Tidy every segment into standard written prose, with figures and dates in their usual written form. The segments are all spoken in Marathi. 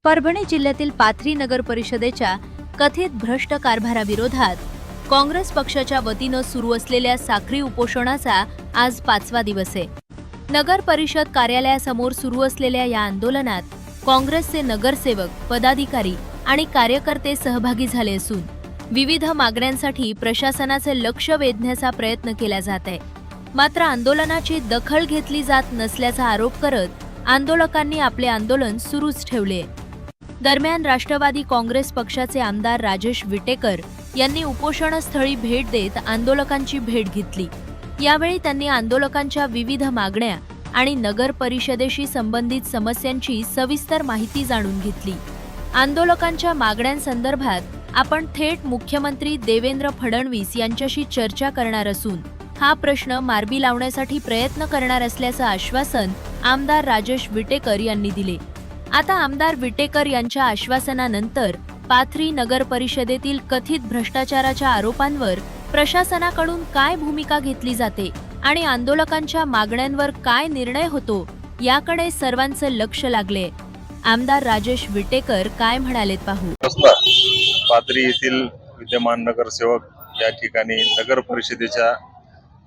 परभणी जिल्ह्यातील पाथरी नगर परिषदेच्या कथित भ्रष्ट कारभाराविरोधात काँग्रेस पक्षाच्या वतीनं सुरू असलेल्या साखळी उपोषणाचा आज 5वा दिवस आहे। नगर परिषद कार्यालयासमोर सुरू असलेल्या या आंदोलनात काँग्रेसचे नगरसेवक, पदाधिकारी आणि कार्यकर्ते सहभागी झाले असून विविध मागण्यांसाठी प्रशासनाचे लक्ष वेधण्याचा प्रयत्न केला जात आहे। मात्र आंदोलनाची दखल घेतली जात नसल्याचा आरोप करत आंदोलकांनी आपले आंदोलन सुरूच ठेवले। दरम्यान राष्ट्रवादी काँग्रेस पक्षाचे आमदार राजेश विटेकर यांनी उपोषणस्थळी भेट देत आंदोलकांची भेट घेतली। यावेळी त्यांनी आंदोलकांच्या विविध मागण्या आणि नगर परिषदेशी संबंधित समस्यांची सविस्तर माहिती जाणून घेतली। आंदोलकांच्या मागण्यांसंदर्भात आपण थेट मुख्यमंत्री देवेंद्र फडणवीस यांच्याशी चर्चा करणार असून हा प्रश्न मार्गी लावण्यासाठी प्रयत्न करणार असल्याचं आश्वासन आमदार राजेश विटेकर यांनी दिले। आता आमदार विटेकर यांच्या आश्वासनानंतर पाथरी नगर परिषदेतील कथित भ्रष्टाचाराच्या आरोपांवर प्रशासनाकडून काय भूमिका घेतली जाते आणि आंदोलकांच्या मागण्यांवर काय निर्णय होतो याकडे सर्वांचं लक्ष लागले। आमदार राजेश विटेकर काय म्हणालेत पाहू। पाथरी येथील विद्यमान नगरसेवक या ठिकाणी नगर परिषदेच्या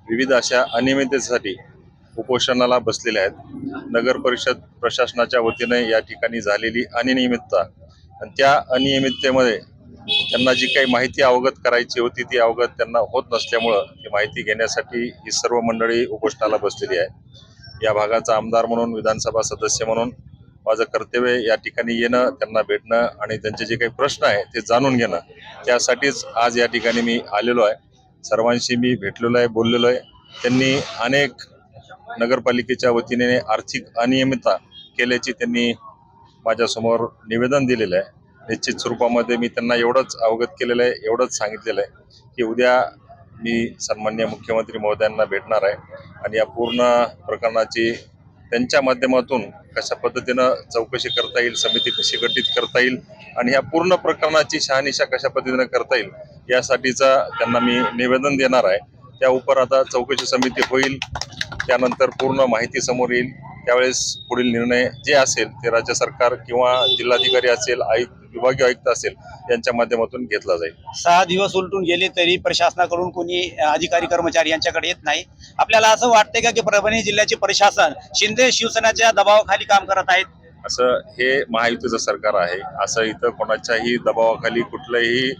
विविध अशा अनियमिततेसाठी उपोषणाला बसलेले आहेत। नगर परिषद प्रशासनाच्या वतीने या ठिकाणी झालेली अनियमितता आणि त्या अनियमिततेमध्ये त्यांना जी काही माहिती अवगत करायची होती ती अवगत त्यांना होत नसल्यामुळं ती माहिती घेण्यासाठी ही सर्व मंडळी उपोषणाला बसलेली आहे। या भागाचा आमदार म्हणून, विधानसभा सदस्य म्हणून माझं कर्तव्य या ठिकाणी येणं, त्यांना भेटणं आणि त्यांचे जे काही प्रश्न आहे ते जाणून घेणं, त्यासाठीच आज या ठिकाणी मी आलेलो आहे। सर्वांशी मी भेटलेलो आहे, बोललेलो आहे। त्यांनी अनेक नगरपालिकेच्या वतीने आर्थिक अनियमितता केल्याची त्यांनी माझ्यासमोर निवेदन दिलेलं आहे। निश्चित स्वरूपामध्ये मी त्यांना एवढंच अवगत केलेलं आहे, एवढंच सांगितलेलं आहे की उद्या मी सन्माननीय मुख्यमंत्री महोदयांना भेटणार आहे आणि या पूर्ण प्रकरणाची त्यांच्या माध्यमातून कशा पद्धतीनं चौकशी करता येईल, समिती कशी गठीत करता येईल आणि ह्या पूर्ण प्रकरणाची शहानिशा कशा पद्धतीनं करता येईल यासाठीचा त्यांना मी निवेदन देणार आहे। त्या उपर आता चौकशी समिती होईल, त्यानंतर पूर्ण माहिती समोर येईल। त्यावेळेस पुढील निर्णय जे असेल ते राज्य सरकार किंवा जिल्हाधिकारी असेल, विभागीय आयुक्त असेल यांच्या माध्यमातून घेतला जाईल। 6 दिवस उलटून गेले तरी प्रशासनाकडून कोणी अधिकारी कर्मचारी यांच्याकडे येत नाही। आपल्याला असं वाटतंय का की परभणी जिल्ह्याचे प्रशासन शिंदे शिवसेनेच्या दबावाखाली काम करत आहेत? असं हे महायुतीचं सरकार आहे, असं इथं कोणाच्याही दबावाखाली कुठलंही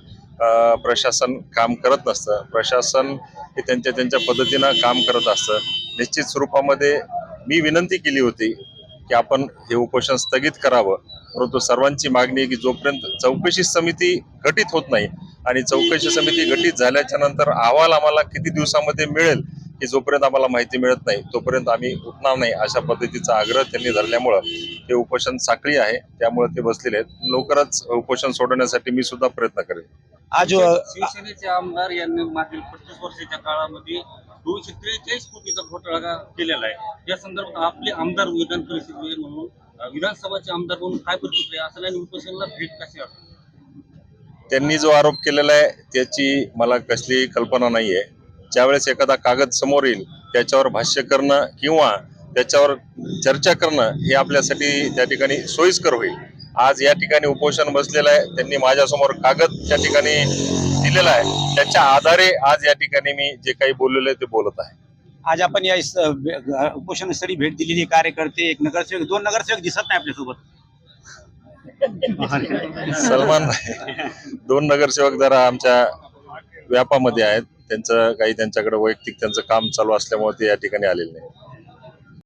प्रशासन काम करत नसतं। प्रशासन हे त्यांच्या पद्धतीनं काम करत असतं। निश्चित स्वरूपामध्ये मी विनंती केली होती की आपण हे उपोषण स्थगित करावं, परंतु सर्वांची मागणी आहे की जोपर्यंत चौकशी समिती गठीत होत नाही आणि चौकशी समिती गठीत झाल्याच्या नंतर अहवाल आम्हाला किती दिवसामध्ये मिळेल की जोपर्यंत आम्हाला माहिती मिळत नाही तोपर्यंत आम्ही उठणार नाही, अशा पद्धतीचा आग्रह त्यांनी धरल्यामुळं हे उपोषण साखळी आहे, त्यामुळे ते बसलेले आहेत। लवकरच उपोषण सोडवण्यासाठी मी सुद्धा प्रयत्न करेन। आज शिवसेनेचे आमदार यांनी मागील 25 वर्षाच्या काळामध्ये 243 कोटीचा घोटाळा केलेला आहे। या संदर्भात आपले आमदार विधान परिषदेचे म्हणून, विधानसभाचे आमदार म्हणून काय प्रतिक्रिया असेल आणि उपोषणाला भेट कशी असेल? त्यांनी जो आरोप केलेला आहे त्याची मला कसलीही कल्पना नाहीये। ज्यावेळेस एखादा कागद समोर येईल त्याच्यावर भाष्य करणं किंवा त्याच्यावर चर्चा करणं हे आपल्यासाठी त्या ठिकाणी सोयीस्कर होईल। आज या ठिकाणी उपोषण बसलेलं आहे, त्यांनी माझ्यासमोर कागद त्या ठिकाणी दिलेला आहे, त्याच्या आधारे आज या ठिकाणी मी जे काही बोललेलं आहे ते बोलत आहे। आज आपण या उपोषणस्थळी भेट दिलेली कार्यकर्ते, एक नगरसेवक, 2 नगरसेवक दिसत नाही आपल्यासोबत। सलमान भाई 2 नगरसेवक जरा आमच्या व्यापामध्ये आहेत, त्यांचं काही त्यांच्याकडे वैयक्तिक त्यांचं काम चालू असल्यामुळे ते या ठिकाणी आलेले नाही।